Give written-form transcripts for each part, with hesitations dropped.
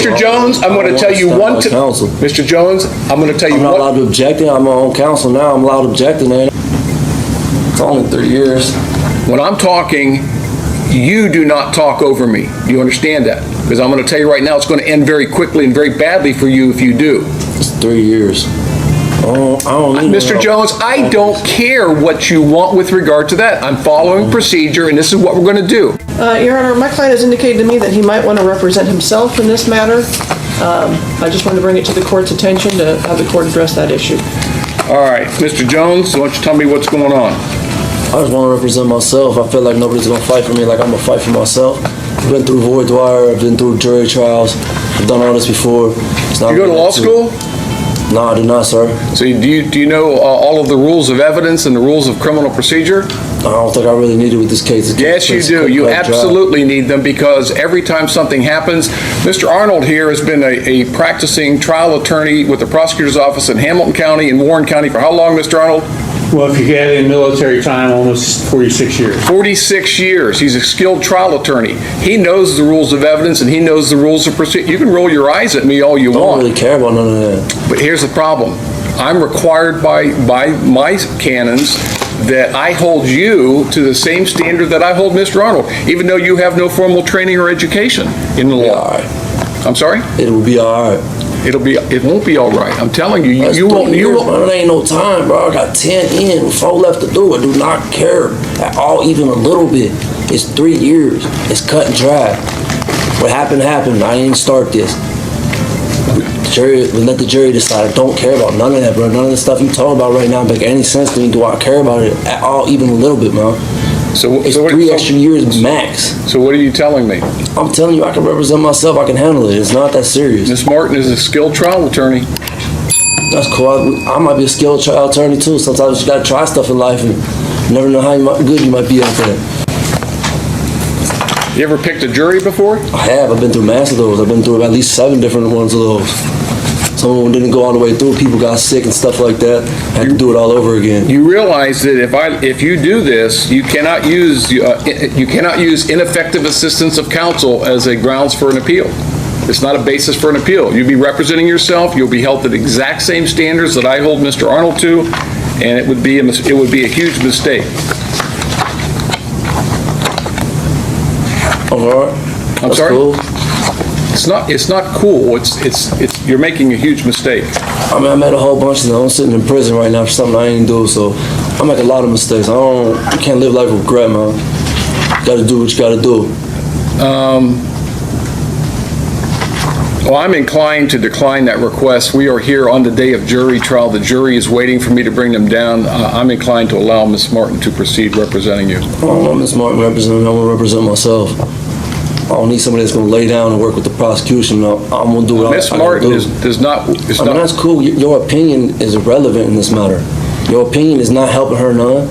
Mr. Jones, I'm going to tell you one thing. Mr. Jones, I'm going to tell you I'm not allowed to object. I'm my own counsel now. I'm allowed to object, man. It's only 3 years. When I'm talking, you do not talk over me. Do you understand that? Because I'm going to tell you right now, it's going to end very quickly and very badly for you if you do. It's 3 years. I don't need Mr. Jones, I don't care what you want with regard to that. I'm following procedure, and this is what we're going to do. Your Honor, my client has indicated to me that he might want to represent himself in this matter. I just wanted to bring it to the court's attention to have the court address that issue. All right, Mr. Jones, why don't you tell me what's going on? I just want to represent myself. I feel like nobody's going to fight for me like I'm going to fight for myself. I've been through void wire. I've been through jury trials. I've done all this before. It's not you go to law school? No, I do not, sir. So do you know all of the rules of evidence and the rules of criminal procedure? I don't think I really need it with this case. Yes, you do. You absolutely need them, because every time something happens, Mr. Arnold here has been a practicing trial attorney with the prosecutor's office in Hamilton County and Warren County for how long, Mr. Arnold? Well, if you add in military time, almost 46 years. 46 years. He's a skilled trial attorney. He knows the rules of evidence and he knows the rules of procedure. You can roll your eyes at me all you want. I don't really care about none of that. But here's the problem. I'm required by my canons that I hold you to the same standard that I hold Mr. Arnold, even though you have no formal training or education in the law. All right. I'm sorry? It will be all right. It won't be all right. I'm telling you, you won't. It ain't no time, bro. I got 10 in, 4 left to do. I do not care at all, even a little bit. It's 3 years. It's cut and dry. What happened, happened. I didn't start this. Let the jury decide. I don't care about none of that, bro. None of the stuff you talk about right now make any sense to me. Do I care about it at all, even a little bit, man? It's 3 extra years max. So what are you telling me? I'm telling you, I can represent myself. I can handle it. It's not that serious. Ms. Martin is a skilled trial attorney. That's cool. I might be a skilled trial attorney too. Sometimes you gotta try stuff in life and you never know how good you might be at that. You ever picked a jury before? I have. I've been through mass of those. I've been through at least 7 different ones of those. Some of them didn't go all the way through. People got sick and stuff like that. I had to do it all over again. You realize that if you do this, you cannot use ineffective assistance of counsel as a grounds for an appeal. It's not a basis for an appeal. You'll be representing yourself. You'll be held to the exact same standards that I hold Mr. Arnold to, and it would be a huge mistake. All right. I'm sorry? Cool. It's not cool. It's you're making a huge mistake. I mean, I made a whole bunch of them. I'm sitting in prison right now for something I ain't do, so I make a lot of mistakes. You can't live life with regret, man. You gotta do what you gotta do. Well, I'm inclined to decline that request. We are here on the day of jury trial. The jury is waiting for me to bring them down. I'm inclined to allow Ms. Martin to proceed representing you. I don't want Ms. Martin representing me. I want to represent myself. I don't need somebody that's going to lay down and work with the prosecution. I'm going to do what I Ms. Martin does not. That's cool. Your opinion is irrelevant in this matter. Your opinion is not helping her none.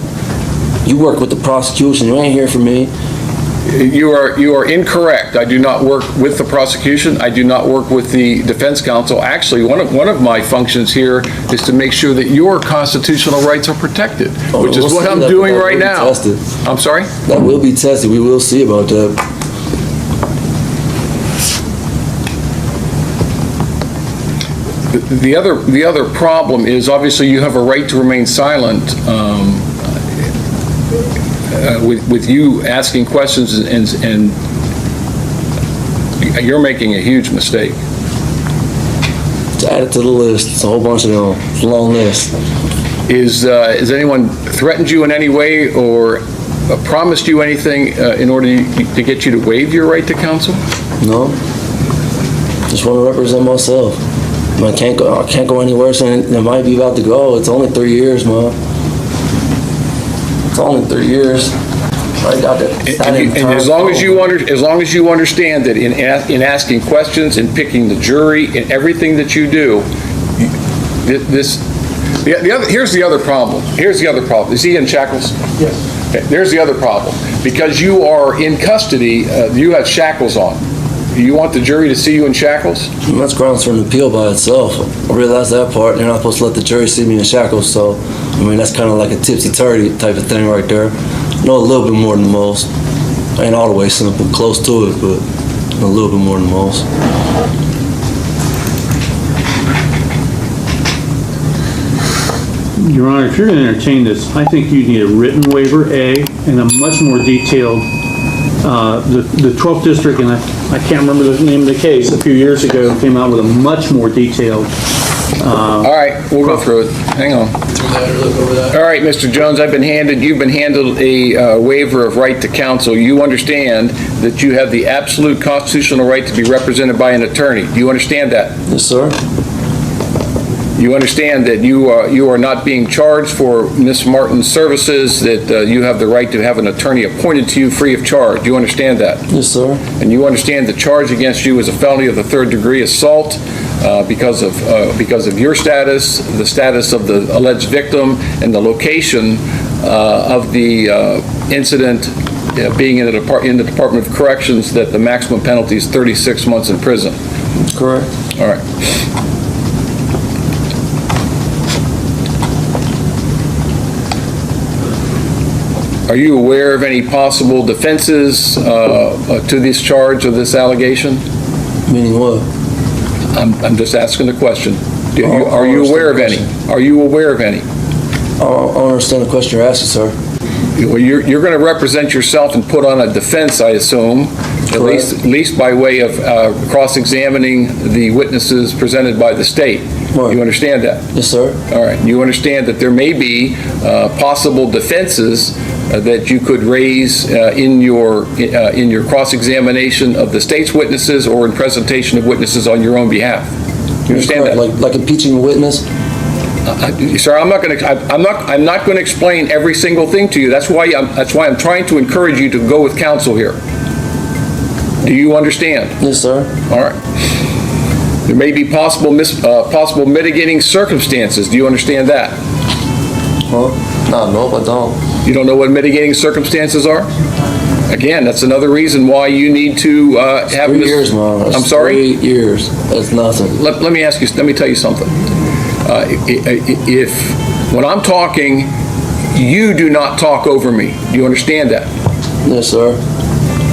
You work with the prosecution. You ain't here for me. You are incorrect. I do not work with the prosecution. I do not work with the defense counsel. Actually, one of my functions here is to make sure that your constitutional rights are protected, which is what I'm doing right now. I'm sorry? That will be tested. We will see about that. The other problem is, obviously you have a right to remain silent with you asking questions, and you're making a huge mistake. It's added to the list. It's a whole bunch of them. It's a long list. Has anyone threatened you in any way or promised you anything in order to get you to waive your right to counsel? No. Just want to represent myself. I can't go any worse than it might be about to go. It's only 3 years, man. It's only 3 years. I got it. And as long as you understand that in asking questions and picking the jury and everything that you do, here's the other problem. Here's the other problem. Is he in shackles? Yes. Okay. There's the other problem. Because you are in custody, you have shackles on. Do you want the jury to see you in shackles? That's grounds for an appeal by itself. I realize that part. They're not supposed to let the jury see me in shackles, so I mean that's kind of like a tipsy-turvy type of thing right there. I know a little bit more than most. I ain't all the way simple, close to it, but a little bit more than most. Your Honor, if you're going to entertain this, I think you need a written waiver, A, and a much more detailed, the 12th District, and I can't remember the name of the case, a few years ago, came out with a much more detailed. All right, we'll go through it. Hang on. All right, Mr. Jones, you've been handed a waiver of right to counsel. You understand that you have the absolute constitutional right to be represented by an attorney. Do you understand that? Yes, sir. You understand that you are not being charged for Ms. Martin's services, that you have the right to have an attorney appointed to you free of charge. Do you understand that? Yes, sir. And you understand the charge against you is a felony of the 3rd degree assault because of your status, the status of the alleged victim, and the location of the incident being in the Department of Corrections, that the maximum penalty is 36 months in prison. Correct. All right. Are you aware of any possible defenses to this charge or this allegation? Meaning what? I'm just asking the question. Are you understand aware of the any? question. Are you aware of any? I don't understand the question you're asking, sir. Well, you're going to represent yourself and put on a defense, I assume, at least by way of cross-examining the witnesses presented by the state. Right. You understand that? Yes, sir. All right. You understand that there may be possible defenses that you could raise in your cross-examination of the state's witnesses or in presentation of witnesses on your own behalf. You understand that? Like impeaching a witness? Sir, I'm not going to explain every single thing to you. That's why I'm trying to encourage you to go with counsel here. Do you understand? Yes, sir. All right. There may be possible mitigating circumstances. Do you understand that? Huh? No, I don't. You don't know what mitigating circumstances are? Again, that's another reason why you need to have 3 years, man. That's I'm sorry? 3 years. That's nothing. Let me tell you something. If when I'm talking, you do not talk over me. Do you understand that? Yes, sir.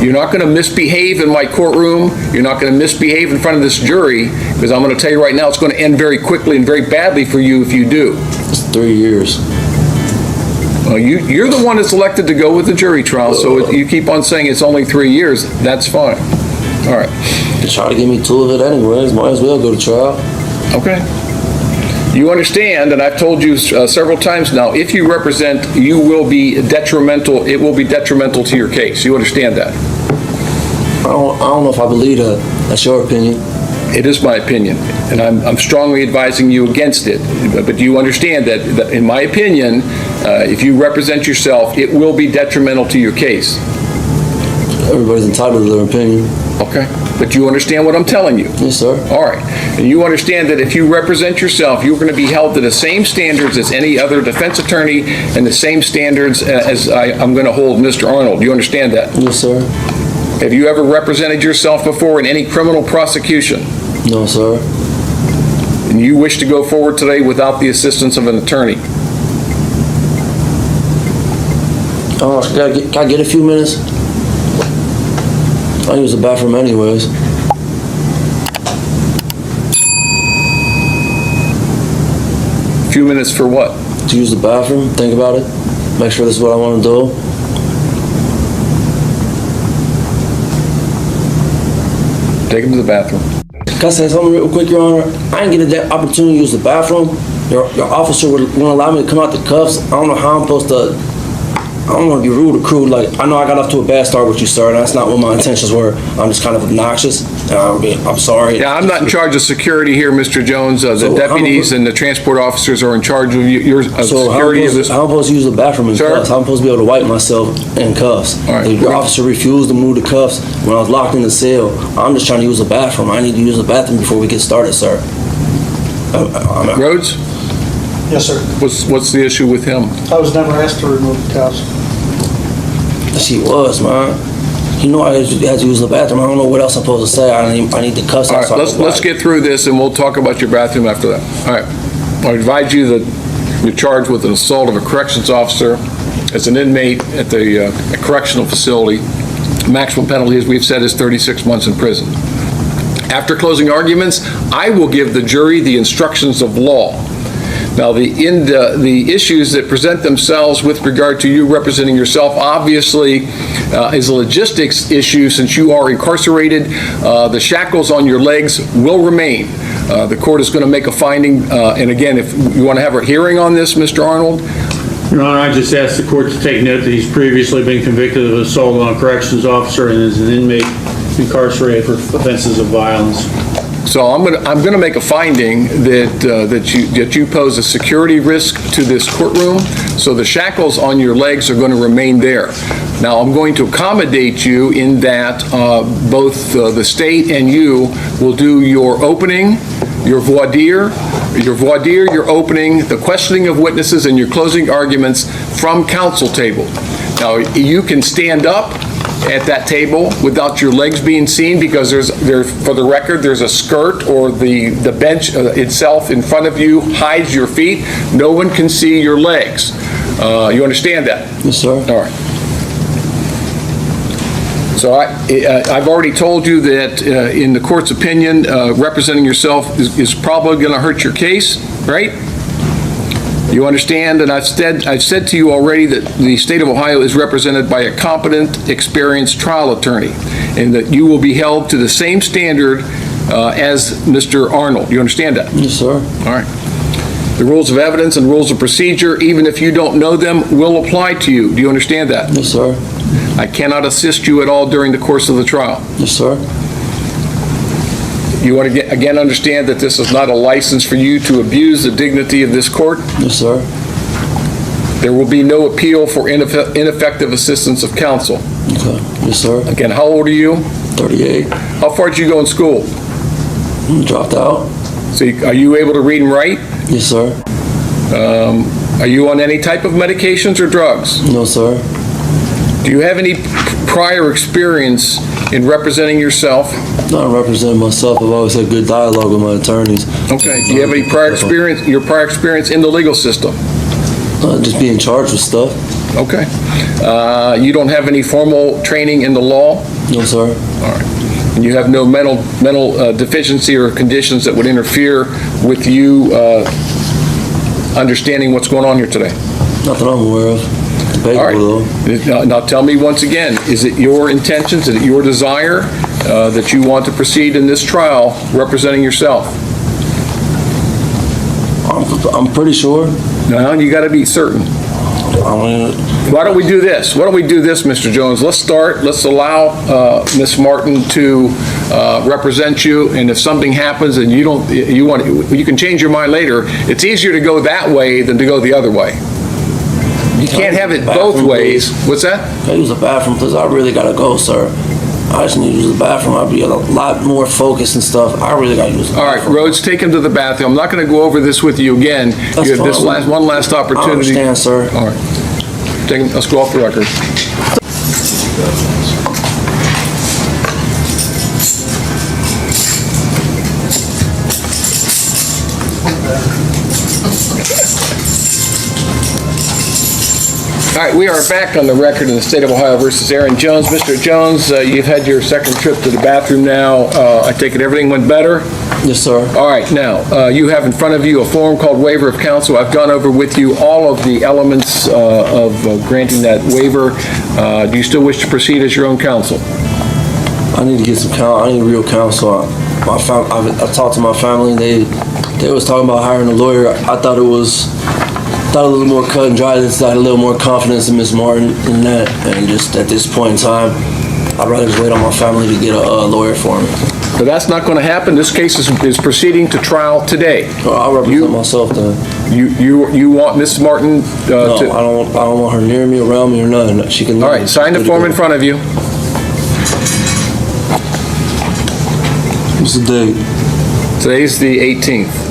You're not going to misbehave in my courtroom. You're not going to misbehave in front of this jury, because I'm going to tell you right now, it's going to end very quickly and very badly for you if you do. It's 3 years. Well, you're the one that's elected to go with the jury trial, so you keep on saying it's only 3 years. That's fine. All right. They try to give me 2 of it anyways. Might as well go to trial. Okay. You understand, and I've told you several times now, if you represent, you will be detrimental, it will be detrimental to your case. You understand that? I don't know if I believe that. That's your opinion. It is my opinion, and I'm strongly advising you against it. But you understand that in my opinion, if you represent yourself, it will be detrimental to your case. Everybody's entitled to their opinion. Okay. But you understand what I'm telling you? Yes, sir. All right. And you understand that if you represent yourself, you're going to be held to the same standards as any other defense attorney and the same standards as I'm going to hold Mr. Arnold. Do you understand that? Yes, sir. Have you ever represented yourself before in any criminal prosecution? No, sir. And you wish to go forward today without the assistance of an attorney? Can I get a few minutes? I use the bathroom anyways. A few minutes for what? To use the bathroom, think about it. Make sure this is what I want to do. Take him to the bathroom. Can I say something real quick, Your Honor? I didn't get that opportunity to use the bathroom. Your officer wouldn't allow me to come out the cuffs. I don't know how I'm supposed to. I don't want to be rude or crude. Like, I know I got off to a bad start with you, sir, and that's not what my intentions were. I'm just kind of obnoxious. I'm sorry. Yeah, I'm not in charge of security here, Mr. Jones. The So deputies and the transport officers are in charge of your security of this. How am I supposed to use the bathroom in Sir? cuffs? How am I supposed to be able to wipe myself in cuffs? All right. Your officer refused to move the cuffs when I was locked in the cell. I'm just trying to use the bathroom. I need to use the bathroom before we get started, sir. Rhodes, Yes, sir. what's the issue with him? I was never asked to remove the cuffs. She was, man. You know I had to use the bathroom. I don't know what else I'm supposed to say. I need the cuffs. All right, let's get through this and we'll talk about your bathroom after that. All right. I advise you that you're charged with an assault of a corrections officer as an inmate at the correctional facility. Maximum penalty, as we've said, is 36 months in prison. After closing arguments, I will give the jury the instructions of law. Now, the issues that present themselves with regard to you representing yourself, obviously, is a logistics issue since you are incarcerated. The shackles on your legs will remain. The court is going to make a finding, and again, if you want to have a hearing on this, Mr. Arnold. Your Honor, I just asked the court to take note that he's previously been convicted of assault on a corrections officer and is an inmate incarcerated for offenses of violence. So I'm going to make a finding that you pose a security risk to this courtroom, so the shackles on your legs are going to remain there. Now, I'm going to accommodate you in that both the state and you will do your opening, your voir dire, your opening, the questioning of witnesses, and your closing arguments from counsel table. Now, you can stand up at that table without your legs being seen because for the record, there's a skirt or the bench itself in front of you hides your feet. No one can see your legs. You understand that? Yes, sir. All right. So I've already told you that in the court's opinion, representing yourself is probably going to hurt your case, right? You understand, and I've said to you already that the state of Ohio is represented by a competent, experienced trial attorney, and that you will be held to the same standard as Mr. Arnold. You understand that? Yes, sir. All right. The rules of evidence and rules of procedure, even if you don't know them, will apply to you. Do you understand that? Yes, sir. I cannot assist you at all during the course of the trial. Yes, sir. You want to again understand that this is not a license for you to abuse the dignity of this court. Yes, sir. There will be no appeal for ineffective assistance of counsel. Okay. Yes, sir. Again, how old are you? 38. How far did you go in school? Dropped out. So are you able to read and write? Yes, sir. Are you on any type of medications or drugs? No, sir. Do you have any prior experience in representing yourself? Not representing myself. I've always had good dialogue with my attorneys. Okay. Do you have any prior experience, your prior experience in the legal system? Just being charged with stuff. Okay. You don't have any formal training in the law? No, sir. All right. And you have no mental deficiency or conditions that would interfere with you understanding what's going on here today? Not that I'm aware of. All right. Now tell me once again, is it your intentions, is it your desire that you want to proceed in this trial representing yourself? I'm pretty sure. No, you got to be certain. Why don't we do this? Why don't we do this, Mr. Jones? Let's allow Ms. Martin to represent you, and if something happens and you can change your mind later. It's easier to go that way than to go the other way. You can't have it both ways. What's that? I use the bathroom because I really gotta go, sir. I just need to use the bathroom. I'll be a lot more focused and stuff. I really gotta use the bathroom. All right, Rhodes, take him to the bathroom. I'm not going to go over this with you again. That's You have this fine. one last opportunity. I understand, sir. All right. Let's go off the record. All right, we are back on the record in the state of Ohio versus Aaron Jones. Mr. Jones, you've had your second trip to the bathroom now. I take it everything went better? Yes, sir. All right, now, you have in front of you a form called waiver of counsel. I've gone over with you all of the elements of granting that waiver. Do you still wish to proceed as your own counsel? I need to get some counsel. I need real counsel. I talked to my family. They was talking about hiring a lawyer. I thought it was a little more cut and dry. I had a little more confidence in Ms. Martin in that. And just at this point in time, I'd rather just wait on my family to get a lawyer for me. But that's not going to happen. This case is proceeding to trial today. I'll represent myself then. You want Ms. Martin No, to... I don't want her near me, around me, or nothing. She can. All right, sign the form in front of you. What's the date? Today's the 18th.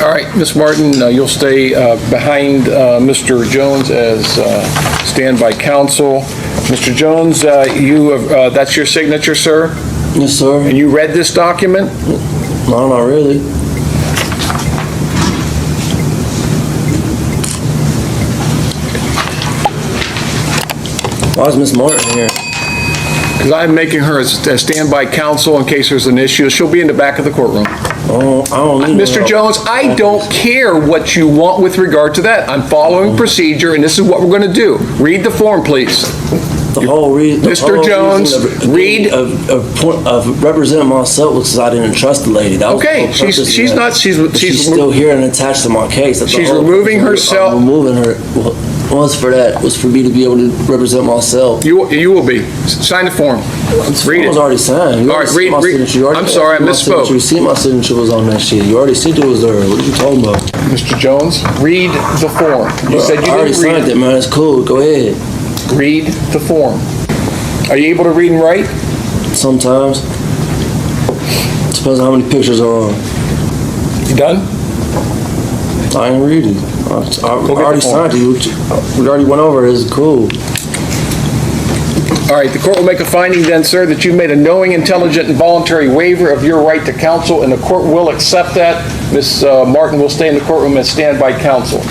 All right, Ms. Martin, you'll stay behind Mr. Jones as standby counsel. Mr. Jones, that's your signature, sir? Yes, sir. And you read this document? No, not really. Why is Miss Martin here? Because I'm making her a standby counsel in case there's an issue. She'll be in the back of the courtroom. Oh, I don't need Mr. no- Jones, I don't care what you want with regard to that. I'm following procedure, and this is what we're going to do. Read the form, please. The whole reason. Mr. Jones, read- of representing myself was because I didn't trust the lady. That was the Okay, whole purpose of she's that. not- she's still here and attached to my case. That's the She's whole removing purpose of herself- removing her was for that. Was for me to be able to represent myself. You will be. Sign the form. Read It was it. already signed. You All already right, see read- my read- signature. You already I'm sorry, I see my misspoke. signature. You see my signature was on that shit. You already see it was there. What are you talking about? Mr. Jones, read the form. You said you I already didn't read signed it. it, man. It's cool. Go ahead. Read the form. Are you able to read and write? Sometimes. Depends on how many pictures are on. You done? I ain't read it. I get the already form. signed it. We already went over it. It's cool. All right, the court will make a finding then, sir, that you've made a knowing, intelligent, and voluntary waiver of your right to counsel, and the court will accept that. Ms. Martin will stay in the courtroom as standby counsel.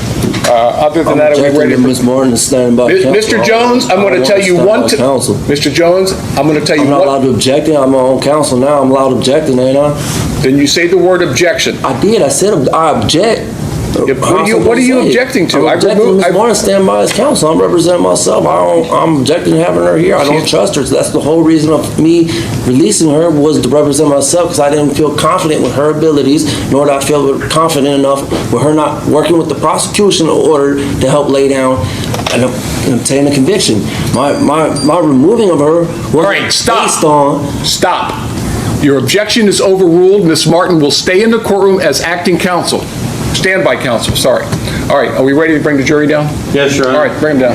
Other than that, are we ready? objecting to Ms. Martin is standing by counsel. Mr. Jones, I'm going to tell you one... counsel. Mr. Jones, I'm going to tell you I'm not allowed one... to object. I'm my own counsel now. I'm allowed to object, ain't I? Then you say the word objection. I did. I said I object. What are you objecting to? I'm objecting to Ms. Martin stand by as counsel. I'm representing myself. I'm objecting to having her here. I don't trust her. So that's the whole reason of me releasing her was to represent myself because I didn't feel confident with her abilities, nor did I feel confident enough with her not working with the prosecution in order to help lay down and obtain a conviction. My removing of her was All right, stop. based on... Stop. Your objection is overruled. Ms. Martin will stay in the courtroom as acting counsel. Standby counsel, sorry. All right, are we ready to bring the jury down? Yes, Your Honor. All right, bring them down.